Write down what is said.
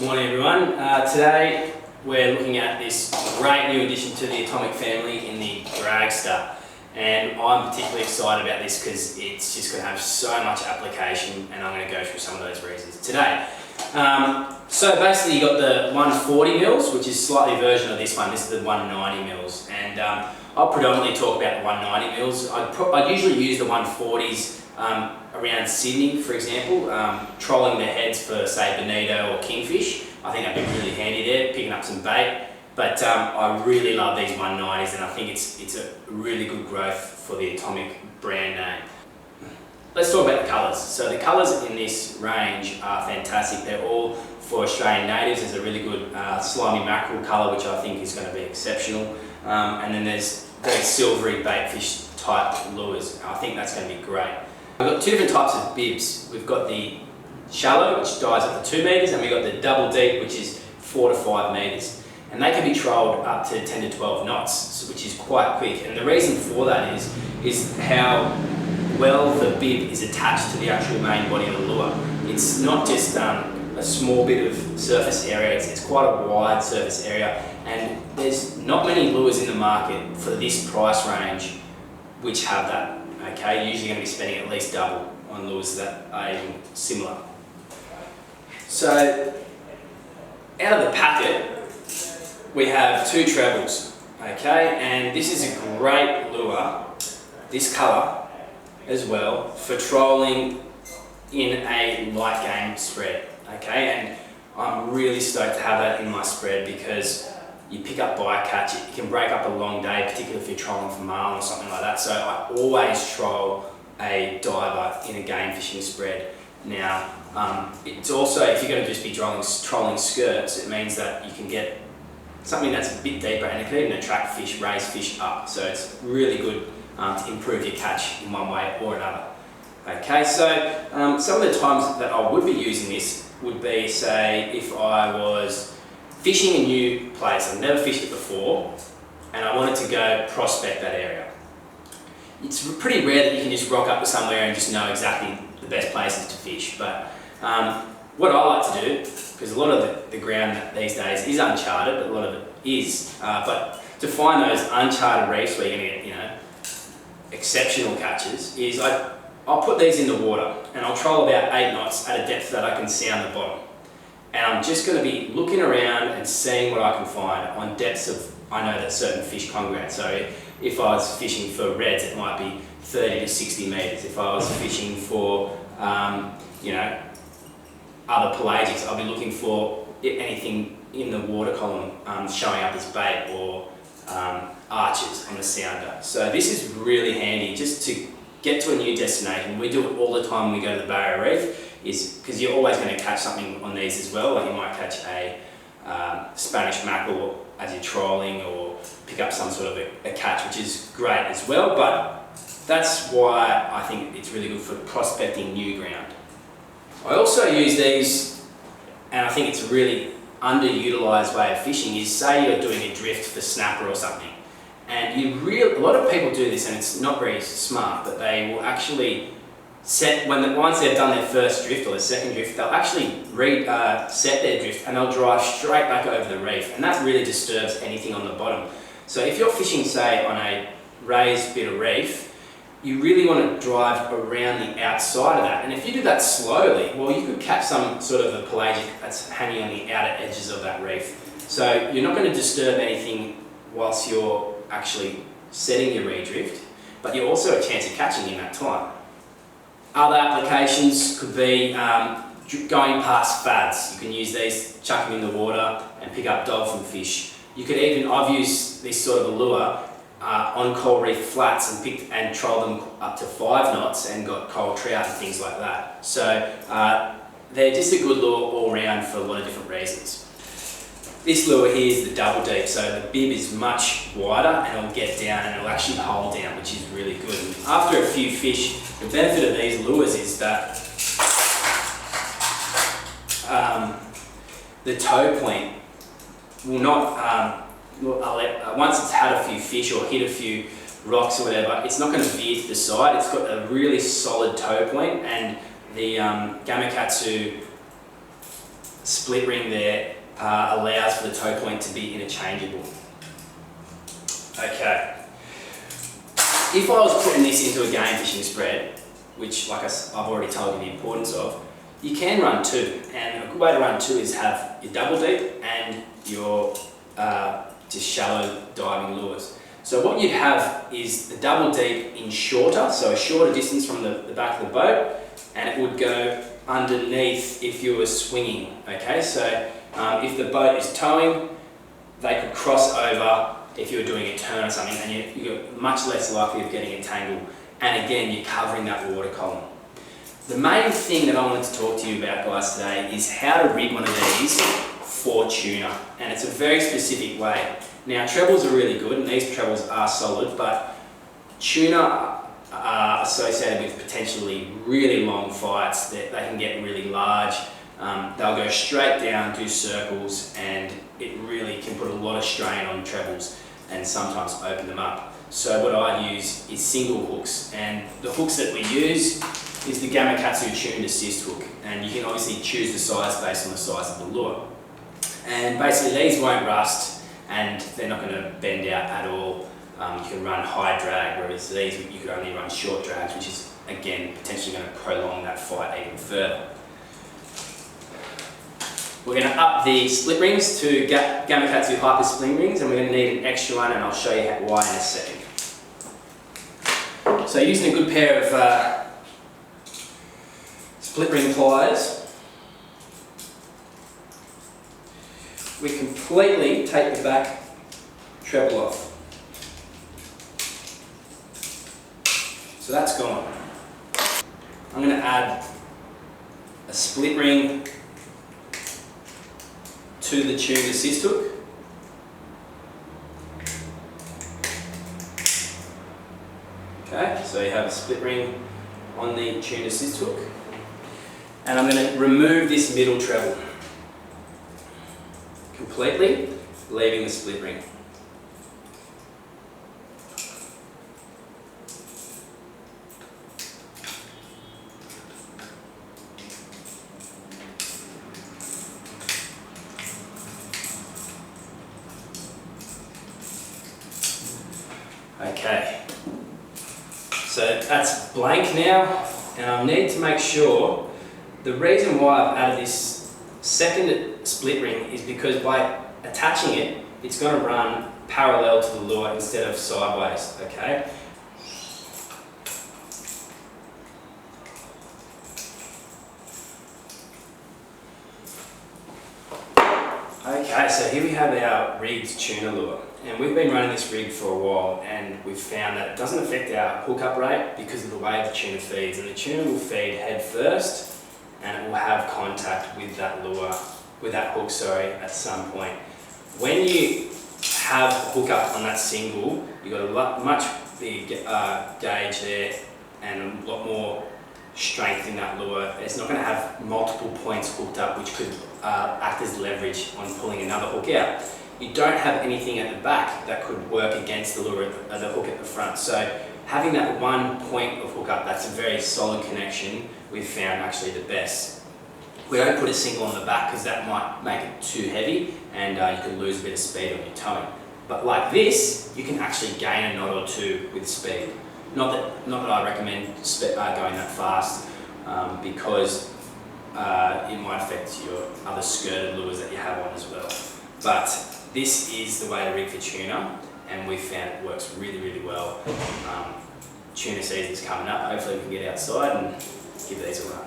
Morning everyone. Today we're looking at this great new addition to the Atomic family in the Dragster, and I'm particularly excited about this because it's just going to have so much application, and I'm going to go through some of those reasons today. So basically you got the 140 mils, which is slightly a version of this one. This is the 190 mils, and I'll predominantly talk about the 190 mils. I'd usually use the 140s around Sydney, for example, trolling their heads for, say, bonito or kingfish. I think that'd be really handy there, picking up some bait. But I really love these 190s, and I think it's a really good growth for the Atomic brand name. Let's talk about the colours. So the colours in this range are fantastic. They're all for Australian natives. There's a really good slimy mackerel colour, which I think is going to be exceptional. And then there's very silvery baitfish type lures. I think that's going to be great. We've got two different types of bibs. We've got the shallow, which dives up to 2 metres, and we've got the double deep, which is 4 to 5 metres. And they can be trolled up to 10 to 12 knots, which is quite quick. And the reason for that is how well the bib is attached to the actual main body of the lure. It's not just a small bit of surface area, it's quite a wide surface area, and there's not many lures in the market for this price range which have that. Okay, you're usually going to be spending at least double on lures that are even similar. So, out of the packet, we have 2 trebles, okay, and this is a great lure, this colour as well, for trolling in a light game spread, okay, and I'm really stoked to have that in my spread because you pick up bycatch, it can break up a long day, particularly if you're trolling for marlin or something like that. So I always troll a diver in a game fishing spread. Now, it's also, if you're going to just be trolling skirts, it means that you can get something that's a bit deeper and it can even attract fish, raise fish up. So it's really good to improve your catch in one way or another. Okay, so some of the times that I would be using this would be, say, if I was fishing a new place, I've never fished it before, and I wanted to go prospect that area. It's pretty rare that you can just rock up to somewhere and just know exactly the best places to fish, but what I like to do, because a lot of the ground these days is uncharted, but a lot of it is, but to find those uncharted reefs where you're going to get, exceptional catches, is I'll put these in the water and I'll troll about 8 knots at a depth that I can sound the bottom. And I'm just going to be looking around and seeing what I can find on depths of, I know that certain fish congregate. So if I was fishing for reds, it might be 30 to 60 metres. If I was fishing for, other pelagics, I'll be looking for anything in the water column showing up as bait or arches on the sounder. So this is really handy just to get to a new destination. We do it all the time when we go to the Barrier Reef, is because you're always going to catch something on these as well. Like you might catch a Spanish mackerel as you're trolling, or pick up some sort of a catch, which is great as well. But that's why I think it's really good for prospecting new ground. I also use these, and I think it's a really underutilised way of fishing, is say you're doing a drift for snapper or something, and a lot of people do this, and it's not very smart, but they will actually once they've done their first drift or their second drift, they'll actually set their drift and they'll drive straight back over the reef, and that really disturbs anything on the bottom. So if you're fishing, say, on a raised bit of reef, you really want to drive around the outside of that, and if you do that slowly, well, you could catch some sort of a pelagic that's hanging on the outer edges of that reef. So you're not going to disturb anything whilst you're actually setting your redrift, but you're also a chance of catching in that time. Other applications could be going past fads. You can use these, chuck them in the water and pick up dolphin fish. You could even, I've used this sort of a lure on coral reef flats and trolled them up to 5 knots and got coral trout and things like that. So they're just a good lure all round for a lot of different reasons. This lure here is the double deep, so the bib is much wider and it'll get down and it'll actually hold down, which is really good. And after a few fish, the benefit of these lures is that the toe point will not, once it's had a few fish or hit a few rocks or whatever, it's not going to veer to the side. It's got a really solid toe point, and the Gamakatsu split ring there allows for the toe point to be interchangeable. Okay. If I was putting this into a game fishing spread, which like I've already told you the importance of, you can run two, and a good way to run two is have your double deep and your just shallow diving lures. So what you'd have is the double deep in shorter, so a shorter distance from the back of the boat, and it would go underneath if you were swinging, okay? So if the boat is towing, they could cross over if you were doing a turn or something, and you're much less likely of getting entangled, and again, you're covering that water column. The main thing that I wanted to talk to you about, guys, today is how to rig one of these for tuna, and it's a very specific way. Now, trebles are really good, and these trebles are solid, but tuna are associated with potentially really long fights. They can get really large. They'll go straight down, do circles, and it really can put a lot of strain on trebles and sometimes open them up. So what I use is single hooks, and the hooks that we use is the Gamakatsu tuned assist hook, and you can obviously choose the size based on the size of the lure. And basically these won't rust, and they're not going to bend out at all. You can run high drag, whereas these you can only run short drags, which is again potentially going to prolong that fight even further. We're going to up the split rings to Gamakatsu Hyper Split Rings, and we're going to need an extra one, and I'll show you why in a second. So using a good pair of split ring pliers, we completely take the back treble off. So that's gone. I'm going to add a split ring to the tuned assist hook. Okay, so you have a split ring on the tuned assist hook. And I'm going to remove this middle treble completely, leaving the split ring. Okay, so that's blank now, and I need to make sure, the reason why I've added this second split ring is because by attaching it, it's going to run parallel to the lure instead of sideways, okay? Okay, so here we have our rigged tuna lure, and we've been running this rig for a while, and we've found that it doesn't affect our hookup rate because of the way the tuna feeds, and the tuna will feed head first, and it will have contact with that lure, with that hook, at some point. When you have hookup on that single, you've got a much bigger gauge there and a lot more strength in that lure. It's not going to have multiple points hooked up, which could act as leverage on pulling another hook out. You don't have anything at the back that could work against the lure, the hook at the front. So having that one point of hookup, that's a very solid connection, we've found actually the best. We don't put a single on the back because that might make it too heavy, and you could lose a bit of speed on your towing. But like this, you can actually gain a knot or two with speed. Not that I recommend going that fast, because it might affect your other skirted lures that you have on as well. But this is the way to rig for tuna, and we've found it works really, really well. Tuna season's coming up. Hopefully we can get outside and give these a run.